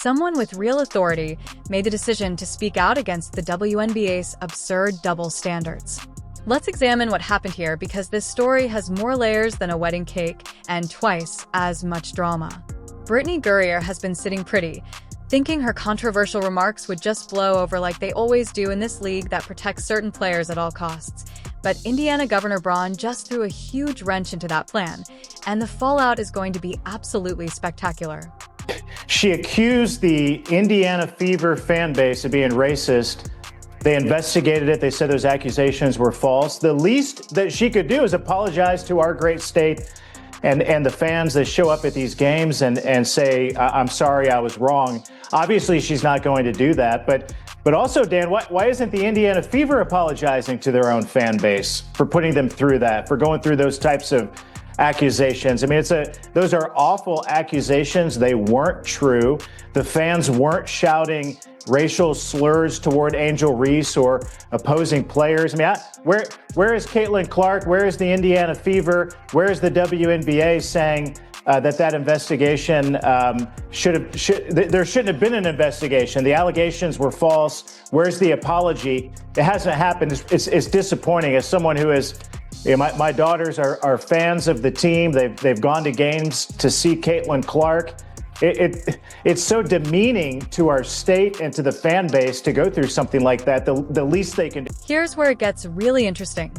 Someone with real authority made the decision to speak out against the WNBA's absurd double standards. Let's examine what happened here because this story has more layers than a wedding cake and twice as much drama. Brittney Griner has been sitting pretty, thinking her controversial remarks would just blow over like they always do in this league that protects certain players at all costs. But Indiana Governor Braun just threw a huge wrench into that plan, and the fallout is going to be absolutely spectacular. She accused the Indiana Fever fan base of being racist. They investigated it. They said those accusations were false. The least that she could do is apologize to our great state and the fans that show up at these games and say, I'm sorry, I was wrong. Obviously, she's not going to do that. But also, Dan, why isn't the Indiana Fever apologizing to their own fan base for putting them through that, for going through those types of accusations? I mean, those are awful accusations. They weren't true. The fans weren't shouting racial slurs toward Angel Reese or opposing players. I mean, where is Caitlin Clark? Where is the Indiana Fever? Where is the WNBA saying that investigation there shouldn't have been an investigation? The allegations were false. Where's the apology? It hasn't happened. It's disappointing. As someone who is, my daughters are fans of the team. They've gone to games to see Caitlin Clark. It's so demeaning to our state and to the fan base to go through something like that. The least they can do. Here's where it gets really interesting.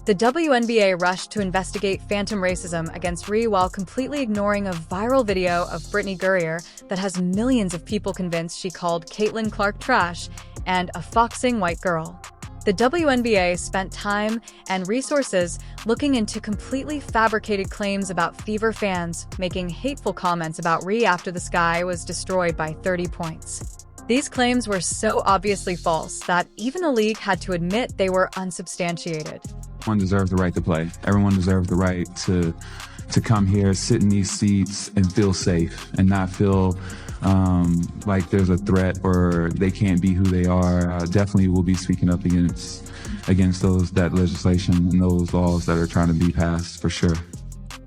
The WNBA rushed to investigate phantom racism against Ree while completely ignoring a viral video of Brittney Griner that has millions of people convinced she called Caitlin Clark trash and a foxing white girl. The WNBA spent time and resources looking into completely fabricated claims about Fever fans making hateful comments about Ree after the Sky was destroyed by 30 points. These claims were so obviously false that even the league had to admit they were unsubstantiated. Everyone deserves the right to play. Everyone deserves the right to come here, sit in these seats, and feel safe and not feel like there's a threat or they can't be who they are. Definitely will be speaking up against that legislation and those laws that are trying to be passed, for sure.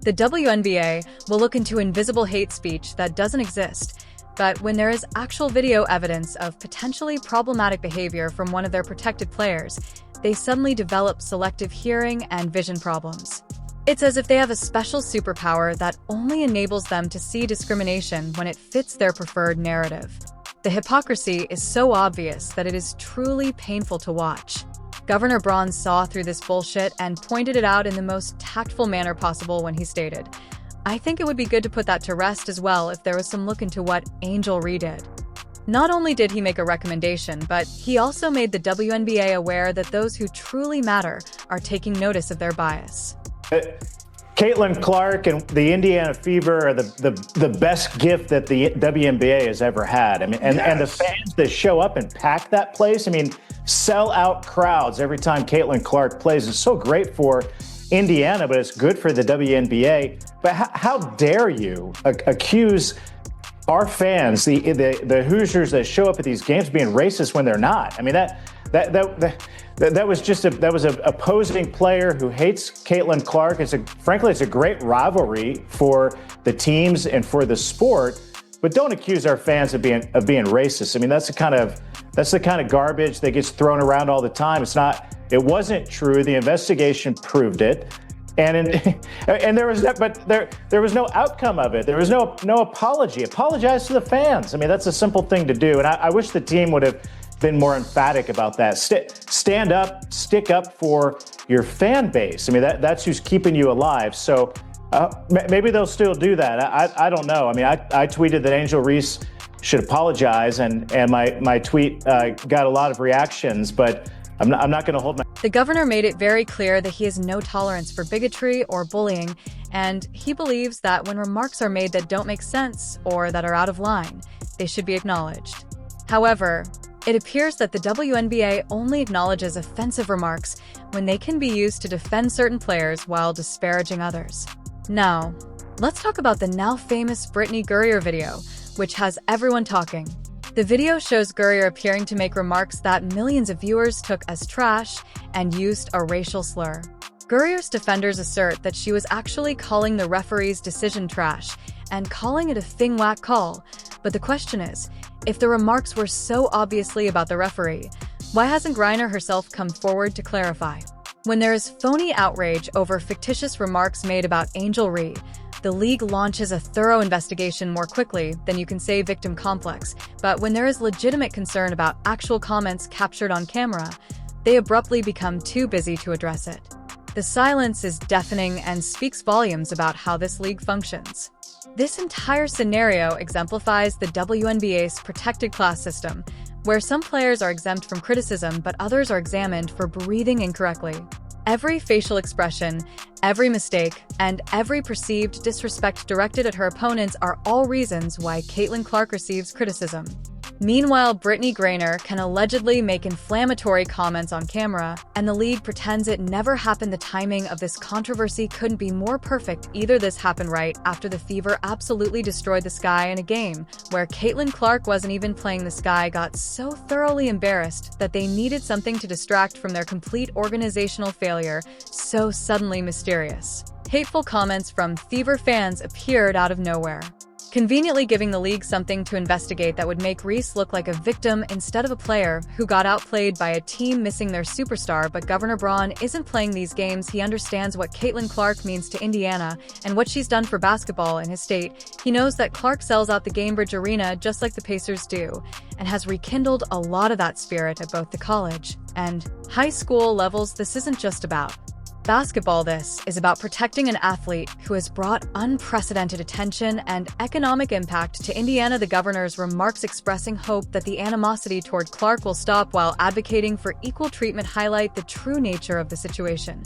The WNBA will look into invisible hate speech that doesn't exist, but when there is actual video evidence of potentially problematic behavior from one of their protected players, they suddenly develop selective hearing and vision problems. It's as if they have a special superpower that only enables them to see discrimination when it fits their preferred narrative. The hypocrisy is so obvious that it is truly painful to watch. Governor Braun saw through this bullshit and pointed it out in the most tactful manner possible when he stated, "I think it would be good to put that to rest as well if there was some look into what Angel Reese did." Not only did he make a recommendation, but he also made the WNBA aware that those who truly matter are taking notice of their bias. Caitlin Clark and the Indiana Fever are the best gift that the WNBA has ever had. I mean, and the fans that show up and pack that place, I mean, sell out crowds every time Caitlin Clark plays. It's so great for Indiana, but it's good for the WNBA. But how dare you accuse our fans, the Hoosiers that show up at these games, being racist when they're not? I mean, that was an opposing player who hates Caitlin Clark. Frankly, it's a great rivalry for the teams and for the sport. But don't accuse our fans of being racist. I mean, that's the kind of garbage that gets thrown around all the time. It wasn't true. The investigation proved it. And there was no outcome of it. There was no apology. Apologize to the fans. I mean, that's a simple thing to do. And I wish the team would have been more emphatic about that. Stand up, stick up for your fan base. I mean, that's who's keeping you alive. So maybe they'll still do that. I don't know. I mean, I tweeted that Angel Reese should apologize, and my tweet got a lot of reactions, but I'm not going to hold my... The governor made it very clear that he has no tolerance for bigotry or bullying, and he believes that when remarks are made that don't make sense or that are out of line, they should be acknowledged. However, it appears that the WNBA only acknowledges offensive remarks when they can be used to defend certain players while disparaging others. Now, let's talk about the now famous Brittney Griner video, which has everyone talking. The video shows Griner appearing to make remarks that millions of viewers took as trash and used a racial slur. Griner's defenders assert that she was actually calling the referee's decision trash and calling it a thing-whack call, But the question is, if the remarks were so obviously about the referee, why hasn't Griner herself come forward to clarify? When there is phony outrage over fictitious remarks made about Angel Reed, the league launches a thorough investigation more quickly than you can say victim complex. But when there is legitimate concern about actual comments captured on camera, they abruptly become too busy to address it. The silence is deafening and speaks volumes about how this league functions. This entire scenario exemplifies the WNBA's protected class system, where some players are exempt from criticism but others are examined for breathing incorrectly. Every facial expression, every mistake, and every perceived disrespect directed at her opponents are all reasons why Caitlin Clark receives criticism. Meanwhile, Brittney Griner can allegedly make inflammatory comments on camera, and the league pretends it never happened. The timing of this controversy couldn't be more perfect either. This happened right after the Fever absolutely destroyed the Sky in a game where Caitlin Clark wasn't even playing. The Sky got so thoroughly embarrassed that they needed something to distract from their complete organizational failure, so suddenly mysterious. Hateful comments from Fever fans appeared out of nowhere, conveniently giving the league something to investigate that would make Reese look like a victim instead of a player who got outplayed by a team missing their superstar. But Governor Braun isn't playing these games. He understands what Caitlin Clark means to Indiana and what she's done for basketball in his state. He knows that Clark sells out the Gainbridge Arena just like the Pacers do, and has rekindled a lot of that spirit at both the college and high school levels. This isn't just about basketball. This is about protecting an athlete who has brought unprecedented attention and economic impact to Indiana. The governor's remarks expressing hope that the animosity toward Clark will stop while advocating for equal treatment highlight the true nature of the situation.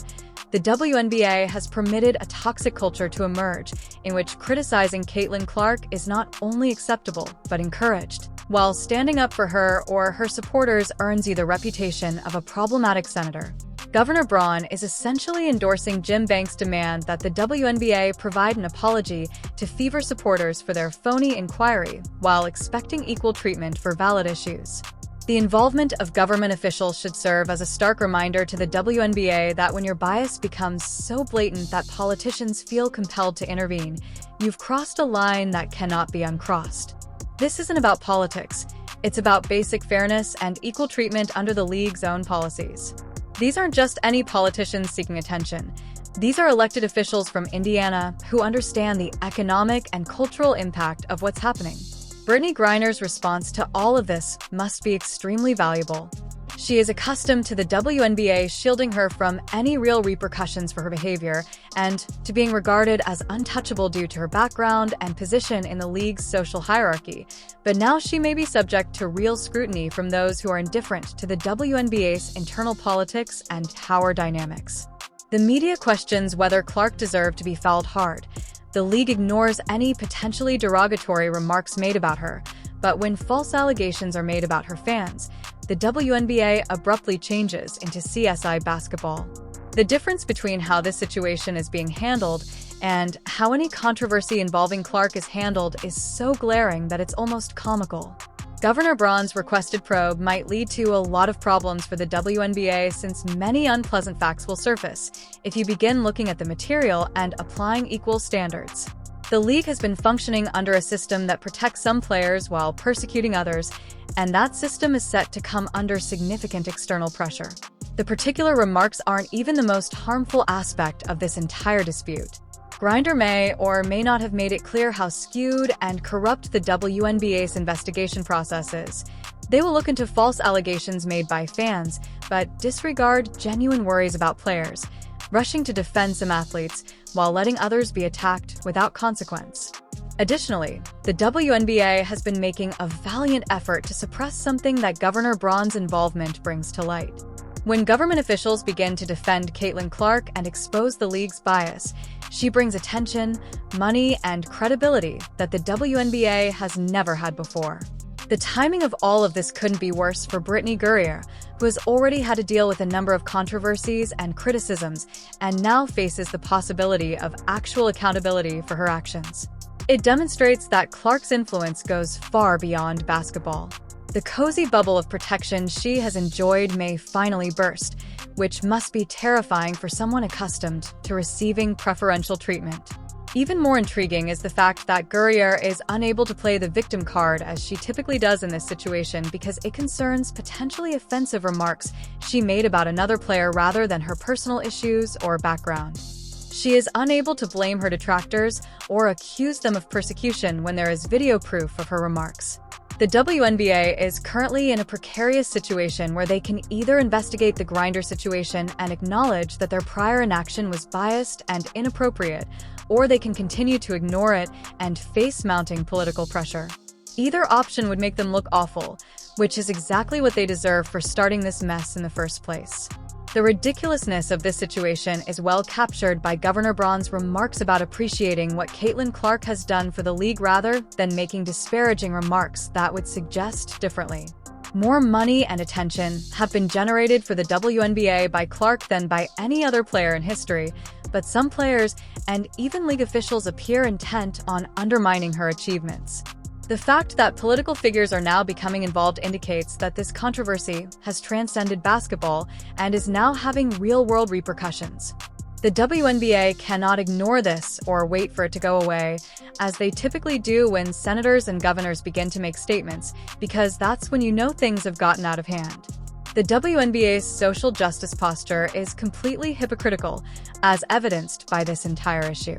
The WNBA has permitted a toxic culture to emerge in which criticizing Caitlin Clark is not only acceptable but encouraged, while standing up for her or her supporters earns you the reputation of a problematic senator. Governor Braun is essentially endorsing Jim Banks' demand that the WNBA provide an apology to Fever supporters for their phony inquiry, while expecting equal treatment for valid issues. The involvement of government officials should serve as a stark reminder to the WNBA that when your bias becomes so blatant that politicians feel compelled to intervene, you've crossed a line that cannot be uncrossed. This isn't about politics. It's about basic fairness and equal treatment under the league's own policies. These aren't just any politicians seeking attention. These are elected officials from Indiana who understand the economic and cultural impact of what's happening. Brittney Griner's response to all of this must be extremely valuable. She is accustomed to the WNBA shielding her from any real repercussions for her behavior and to being regarded as untouchable due to her background and position in the league's social hierarchy. But now she may be subject to real scrutiny from those who are indifferent to the WNBA's internal politics and power dynamics. The media questions whether Clark deserved to be fouled hard. The league ignores any potentially derogatory remarks made about her, but when false allegations are made about her fans, the WNBA abruptly changes into CSI basketball. The difference between how this situation is being handled and how any controversy involving Clark is handled is so glaring that it's almost comical. Governor Braun's requested probe might lead to a lot of problems for the WNBA since many unpleasant facts will surface if you begin looking at the material and applying equal standards. The league has been functioning under a system that protects some players while persecuting others, and that system is set to come under significant external pressure. The particular remarks aren't even the most harmful aspect of this entire dispute. Griner may or may not have made it clear how skewed and corrupt the WNBA's investigation process is. They will look into false allegations made by fans, but disregard genuine worries about players, rushing to defend some athletes while letting others be attacked without consequence. Additionally, the WNBA has been making a valiant effort to suppress something that Governor Braun's involvement brings to light. When government officials begin to defend Caitlin Clark and expose the league's bias, she brings attention, money, and credibility that the WNBA has never had before. The timing of all of this couldn't be worse for Brittney Griner, who has already had to deal with a number of controversies and criticisms and now faces the possibility of actual accountability for her actions. It demonstrates that Clark's influence goes far beyond basketball. The cozy bubble of protection she has enjoyed may finally burst, which must be terrifying for someone accustomed to receiving preferential treatment. Even more intriguing is the fact that Griner is unable to play the victim card as she typically does in this situation because it concerns potentially offensive remarks she made about another player rather than her personal issues or background. She is unable to blame her detractors or accuse them of persecution when there is video proof of her remarks. The WNBA is currently in a precarious situation where they can either investigate the Griner situation and acknowledge that their prior inaction was biased and inappropriate, or they can continue to ignore it and face mounting political pressure. Either option would make them look awful, which is exactly what they deserve for starting this mess in the first place. The ridiculousness of this situation is well captured by Governor Braun's remarks about appreciating what Caitlin Clark has done for the league rather than making disparaging remarks that would suggest differently. More money and attention have been generated for the WNBA by Clark than by any other player in history, but some players and even league officials appear intent on undermining her achievements. The fact that political figures are now becoming involved indicates that this controversy has transcended basketball and is now having real-world repercussions. The WNBA cannot ignore this or wait for it to go away, as they typically do when senators and governors begin to make statements, because that's when you know things have gotten out of hand. The WNBA's social justice posture is completely hypocritical, as evidenced by this entire issue.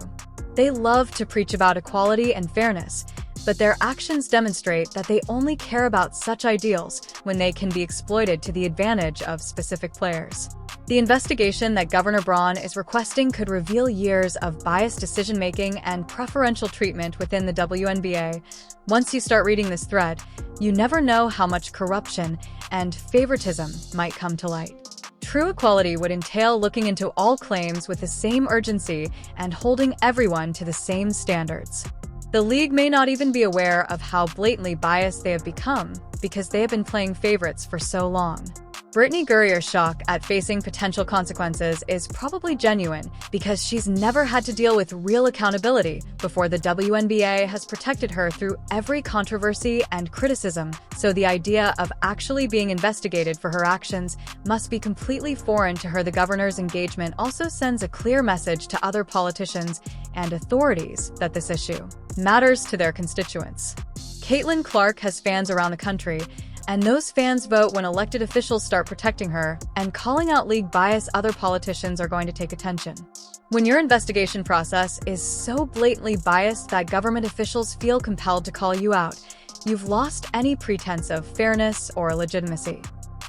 They love to preach about equality and fairness, but their actions demonstrate that they only care about such ideals when they can be exploited to the advantage of specific players. The investigation that Governor Braun is requesting could reveal years of biased decision-making and preferential treatment within the WNBA. Once you start reading this thread, you never know how much corruption and favoritism might come to light. True equality would entail looking into all claims with the same urgency and holding everyone to the same standards. The league may not even be aware of how blatantly biased they have become because they have been playing favorites for so long. Brittney Griner's shock at facing potential consequences is probably genuine because she's never had to deal with real accountability before the WNBA has protected her through every controversy and criticism, so the idea of actually being investigated for her actions must be completely foreign to her. The governor's engagement also sends a clear message to other politicians and authorities that this issue matters to their constituents. Caitlin Clark has fans around the country, and those fans vote when elected officials start protecting her, and calling out league bias. Other politicians are going to take attention. When your investigation process is so blatantly biased that government officials feel compelled to call you out, you've lost any pretense of fairness or legitimacy.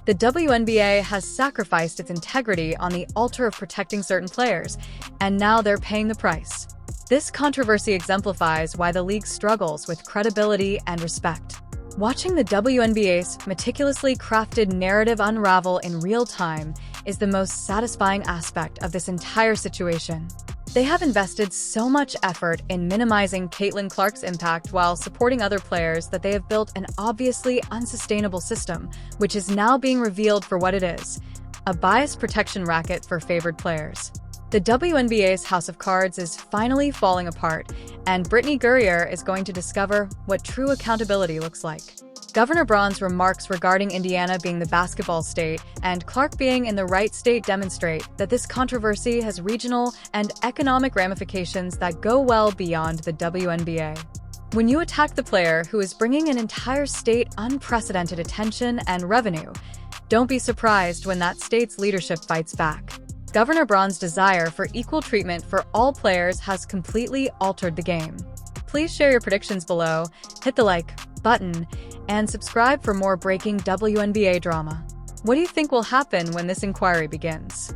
The WNBA has sacrificed its integrity on the altar of protecting certain players, and now they're paying the price. This controversy exemplifies why the league struggles with credibility and respect. Watching the WNBA's meticulously crafted narrative unravel in real time is the most satisfying aspect of this entire situation. They have invested so much effort in minimizing Caitlin Clark's impact while supporting other players that they have built an obviously unsustainable system, which is now being revealed for what it is: a bias protection racket for favored players. The WNBA's house of cards is finally falling apart, and Brittney Griner is going to discover what true accountability looks like. Governor Braun's remarks regarding Indiana being the basketball state and Clark being in the right state demonstrate that this controversy has regional and economic ramifications that go well beyond the WNBA. When you attack the player who is bringing an entire state unprecedented attention and revenue, don't be surprised when that state's leadership fights back. Governor Braun's desire for equal treatment for all players has completely altered the game. Please share your predictions below, hit the like button, and subscribe for more breaking WNBA drama. What do you think will happen when this inquiry begins?